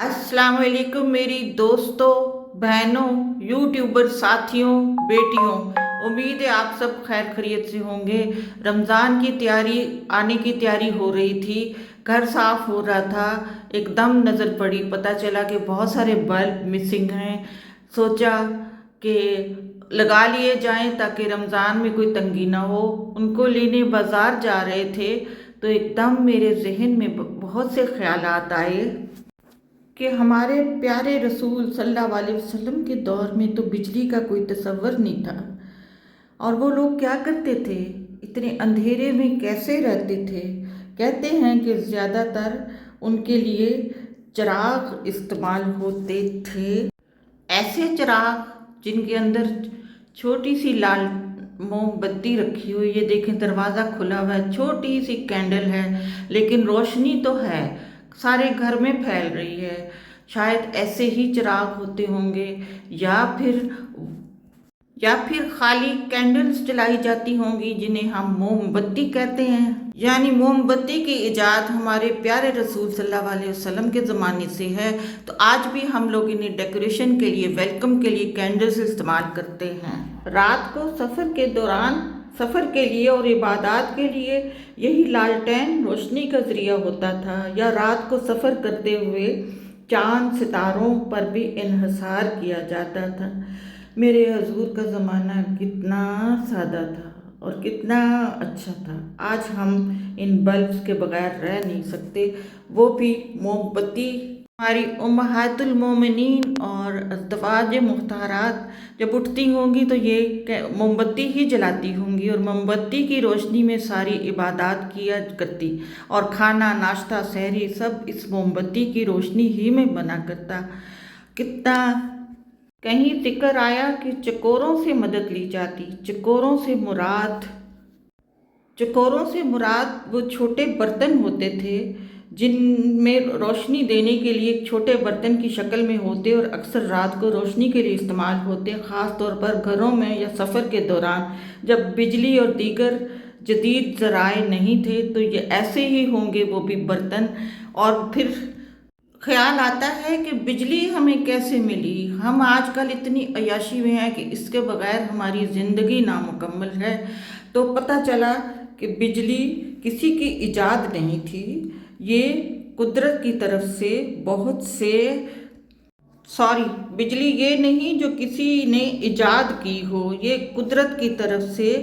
अस्सलाम वालेकुम मेरी दोस्तों, बहनों, यूट्यूबर साथियों, बेटियों। उम्मीद है आप सब खैर खैरियत से होंगे। रमज़ान की तैयारी आने की तैयारी हो रही थी। घर साफ हो रहा था, एकदम नज़र पड़ी, पता चला कि बहुत सारे बल्ब मिसिंग हैं। सोचा कि लगा लिए जाएं ताकि रमज़ान में कोई तंगी ना हो। उनको लेने बाज़ार जा रहे थे तो एकदम मेरे जहन में बहुत से ख्यालात आए कि हमारे प्यारे रसूल सल्लल्लाहु अलैहि वसल्लम के दौर में तो बिजली का कोई तसव्वुर नहीं था। और वो लोग क्या करते थे, इतने अंधेरे में कैसे रहते थे। कहते हैं कि ज़्यादातर उनके लिए चिराग इस्तेमाल होते थे, ऐसे चिराग जिनके अंदर छोटी सी लाल मोमबत्ती रखी हुई। ये देखें, दरवाज़ा खुला हुआ है, छोटी सी कैंडल है लेकिन रोशनी तो है, सारे घर में फैल रही है। शायद ऐसे ही चिराग होते होंगे, या फिर खाली कैंडल्स जलाई जाती होंगी जिन्हें हम मोमबत्ती कहते हैं। यानी मोमबत्ती की इजाद हमारे प्यारे रसूल सल्लल्लाहु अलैहि वसल्लम के ज़माने से है। तो आज भी हम लोग इन्हें डेकोरेशन के लिए, वेलकम के लिए कैंडल्स इस्तेमाल करते हैं। रात को सफ़र के दौरान, सफ़र के लिए और इबादत के लिए यही लालटेन रोशनी का ज़रिया होता था, या रात को सफ़र करते हुए चांद सितारों पर भी इन्हिसार किया जाता था। मेरे हजूर का ज़माना कितना सादा था और कितना अच्छा था। आज हम इन बल्ब्स के बगैर रह नहीं सकते, वो भी मोमबत्ती। हमारी उम्महातुल मोमिनीन और अज़वाज मुख्तारात जब उठती होंगी तो ये मोमबत्ती ही जलाती होंगी, और मोमबत्ती की रोशनी में सारी इबादत किया करती, और खाना, नाश्ता, सहरी सब इस मोमबत्ती की रोशनी ही में बना करता। कितना कहीं जिक्र आया कि चकोरों से मदद ली जाती। चकोरों से मुराद वो छोटे बर्तन होते थे जिनमें रोशनी देने के लिए एक छोटे बर्तन की शक्ल में होते, और अक्सर रात को रोशनी के लिए इस्तेमाल होते, ख़ास तौर पर घरों में या सफ़र के दौरान जब बिजली और दीगर जदीद ज़राए नहीं थे। तो ये ऐसे ही होंगे वो भी बर्तन। और फिर ख्याल आता है कि बिजली हमें कैसे मिली। हम आजकल इतनी अय्याशी में हैं कि इसके बगैर हमारी ज़िंदगी नामुकम्मल है। तो पता चला कि बिजली किसी की इजाद नहीं थी, ये कुदरत की तरफ से बहुत से, सॉरी, बिजली ये नहीं जो किसी ने इजाद की हो, ये कुदरत की तरफ से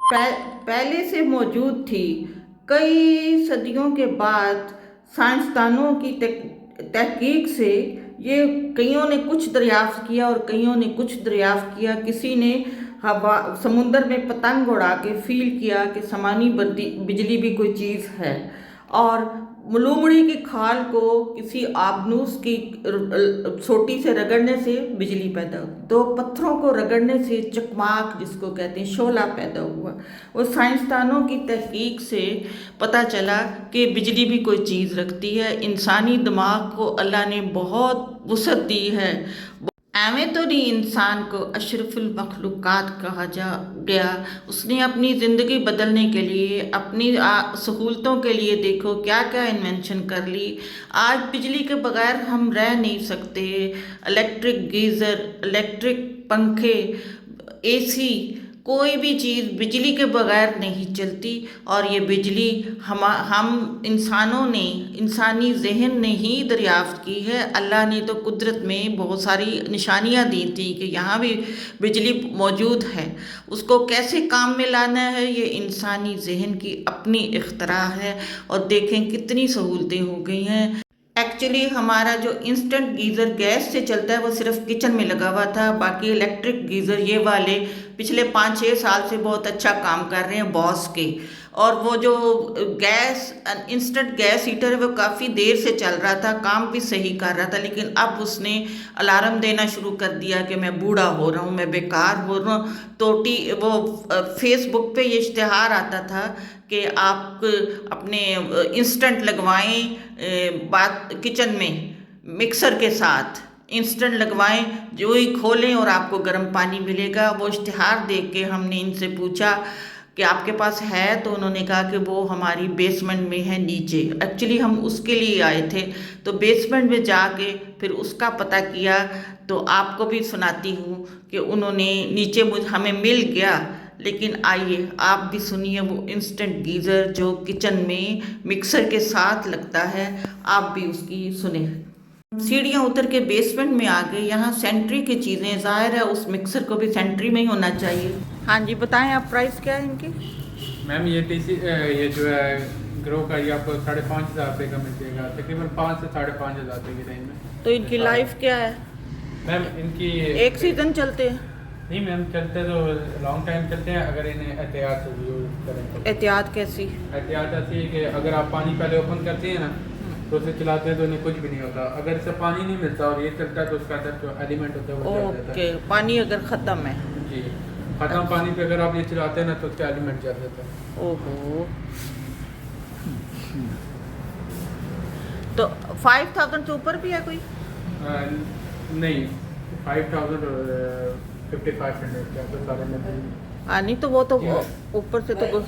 पहले से मौजूद थी। कई सदियों के बाद साइंसदानों की तहकीक से ये कईयों ने कुछ दरियाफ्त किया और कईयों ने कुछ दरियाफ्त किया। किसी ने हवा समुंदर में पतंग उड़ा के फील किया कि समानी बिजली भी कोई चीज़ है, और लोमड़ी की खाल को किसी आबनूस की सोटी से रगड़ने से बिजली पैदा हुई। दो पत्थरों को रगड़ने से चकमाक, जिसको कहते हैं, शोला पैदा हुआ। वो साइंसदानों की तहकीक से पता चला कि बिजली भी कोई चीज़ रखती है। इंसानी दिमाग को अल्लाह ने बहुत वुसअत दी है। एवें तो नहीं इंसान को अशरफुल मखलूक़ात कहा जा गया। उसने अपनी ज़िंदगी बदलने के लिए, अपनी सहूलतों के लिए देखो क्या क्या इन्वेंशन कर ली। आज बिजली के बगैर हम रह नहीं सकते। इलेक्ट्रिक गीज़र, इलेक्ट्रिक पंखे, एसी, कोई भी चीज़ बिजली के बगैर नहीं चलती। और ये बिजली हम इंसानों ने, इंसानी जहन ने ही दरियाफ्त की है। अल्लाह ने तो कुदरत में बहुत सारी निशानियाँ दी थी कि यहाँ भी बिजली मौजूद है। उसको कैसे काम में लाना है, ये इंसानी जहन की अपनी इख्तरा है। और देखें कितनी सहूलतें हो गई हैं। एक्चुअली हमारा जो इंस्टेंट गीज़र गैस से चलता है वो सिर्फ किचन में लगा हुआ था। बाकी इलेक्ट्रिक गीज़र ये वाले पिछले 5-6 साल से बहुत अच्छा काम कर रहे हैं, बॉस के। और वो जो गैस इंस्टेंट गैस हीटर है वो काफ़ी देर से चल रहा था, काम भी सही कर रहा था, लेकिन अब उसने अलार्म देना शुरू कर दिया कि मैं बूढ़ा हो रहा हूँ, मैं बेकार हो रहा हूँ। तो वो फेसबुक पे ये इश्तिहार आता था कि आप अपने इंस्टेंट लगवाएं, बात किचन में मिक्सर के साथ इंस्टेंट लगवाएं, जो ही खोलें और आपको गर्म पानी मिलेगा। वो इश्तिहार देख के हमने इनसे पूछा کہ آپ کے پاس ہے، تو انہوں نے کہا کہ وہ ہماری بیسمنٹ میں ہے نیچے. ایکچولی ہم اس کے لیے آئے تھے، تو بیسمنٹ میں جا کے پھر اس کا پتہ کیا. تو آپ کو بھی سناتی ہوں کہ انہوں نے نیچے ہمیں مل گیا. لیکن آئیے آپ بھی سنیے وہ انسٹنٹ گیزر جو کچن میں مکسر کے ساتھ لگتا ہے، آپ بھی اس کی سنیں. سیڑھیاں اتر کے بیسمنٹ میں آ گئے. یہاں سینٹری کی چیزیں، ظاہر ہے اس مکسر کو بھی سینٹری میں ہی ہونا چاہیے. ہاں جی بتائیں آپ، پرائس کیا ہے ان کی؟ میم یہ جو ہے گرو کا، یہ آپ کو 5,500 روپے کا مل جائے گا، تقریباً 5 سے 5,500 روپے کی رینج میں. تو ان کی لائف کیا ہے؟ میم ان کی ایک سیزن چلتے ہیں؟ نہیں میم، چلتے تو لانگ ٹائم چلتے ہیں اگر انہیں احتیاط سے یوز کریں تو. احتیاط کیسی؟ احتیاط ایسی ہے کہ اگر آپ پانی پہلے اوپن کرتے ہیں نا تو اسے چلاتے ہیں تو انہیں کچھ بھی نہیں ہوتا. اگر اسے پانی نہیں ملتا اور یہ چلتا ہے تو اس کا اندر جو ایلیمنٹ ہوتا ہے وہ جل جاتا ہے. اوکے، پانی اگر ختم ہے؟ جی، ختم پانی پہ اگر آپ یہ چلاتے ہیں نا تو اس کا ایلیمنٹ جل جاتا ہے. اوہو. تو 5,000 سے اوپر بھی ہے کوئی؟ نہیں، 5,000 اور 5,500 کیا تو سارے میں. نہیں تو وہ تو اوپر سے تو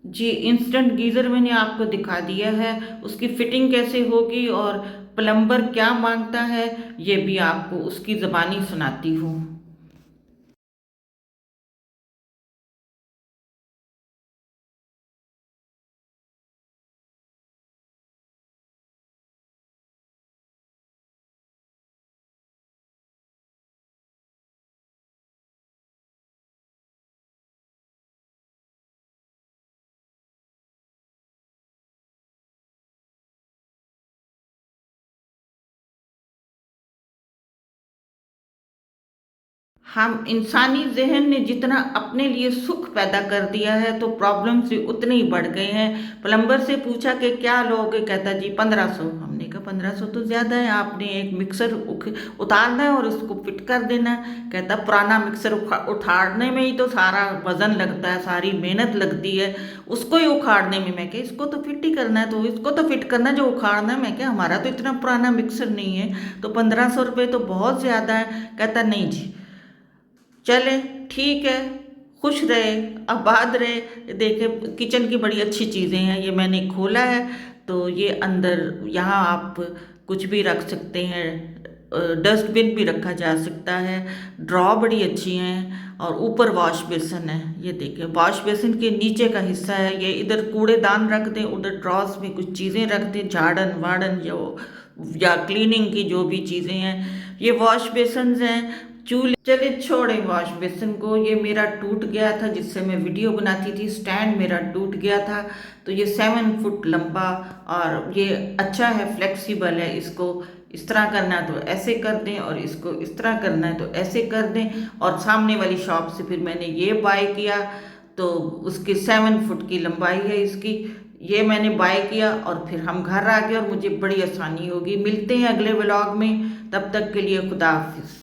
جی. انسٹنٹ گیزر میں نے آپ کو دکھا دیا ہے، اس کی فٹنگ کیسے ہوگی اور پلمبر کیا مانگتا ہے یہ بھی آپ کو اس کی زبانی سناتی ہوں. ہم انسانی ذہن نے جتنا اپنے لیے سکھ پیدا کر دیا ہے تو پرابلمس بھی اتنے ہی بڑھ گئے ہیں. پلمبر سے پوچھا کہ کیا لوگے، کہتا جی 1,500. ہم نے کہا 1,500 تو زیادہ ہے، آپ نے ایک مکسر اتارنا ہے اور اس کو فٹ کر دینا ہے. کہتا پرانا مکسر اٹھاڑنے میں ہی تو سارا وزن لگتا ہے، ساری محنت لگتی ہے، اس کو ہی اکھاڑنے میں. میں کہ اس کو تو فٹ ہی کرنا ہے، تو اس کو تو فٹ کرنا ہے جو اکھاڑنا ہے. میں کہ ہمارا تو اتنا پرانا مکسر نہیں ہے، تو 1,500 روپے تو بہت زیادہ ہے. کہتا نہیں جی، چلے ٹھیک ہے، خوش رہے آباد رہے. دیکھے کچن کی بڑی اچھی چیزیں ہیں. یہ میں نے کھولا ہے تو یہ اندر یہاں آپ کچھ بھی رکھ سکتے ہیں، ڈسٹ بن بھی رکھا جا سکتا ہے. ڈرا بڑی اچھی ہیں اور اوپر واش بیسن ہے. یہ دیکھیں واش بیسن کے نیچے کا حصہ ہے، یہ ادھر کوڑے دان رکھ دیں، ادھر ڈراز میں کچھ چیزیں رکھ دیں، جھاڑن واڑن یا کلیننگ کی جو بھی چیزیں ہیں. یہ واش بیسنز ہیں. چولہے چلے چھوڑیں واش بیسن کو. یہ میرا ٹوٹ گیا تھا جس سے میں ویڈیو بناتی تھی، سٹینڈ میرا ٹوٹ گیا تھا. تو یہ 7 فٹ لمبا اور یہ اچھا ہے، فلیکسیبل ہے. اس کو اس طرح کرنا ہے تو ایسے کر دیں اور اس کو اس طرح کرنا ہے تو ایسے کر دیں. اور سامنے والی شاپ سے پھر میں نے یہ بائی کیا تو اس کی 7 فٹ کی لمبائی ہے اس کی. یہ میں نے بائی کیا اور پھر ہم گھر آ گئے اور مجھے بڑی آسانی ہوگی. ملتے ہیں اگلے ولاگ میں، تب تک کے لیے خدا حافظ.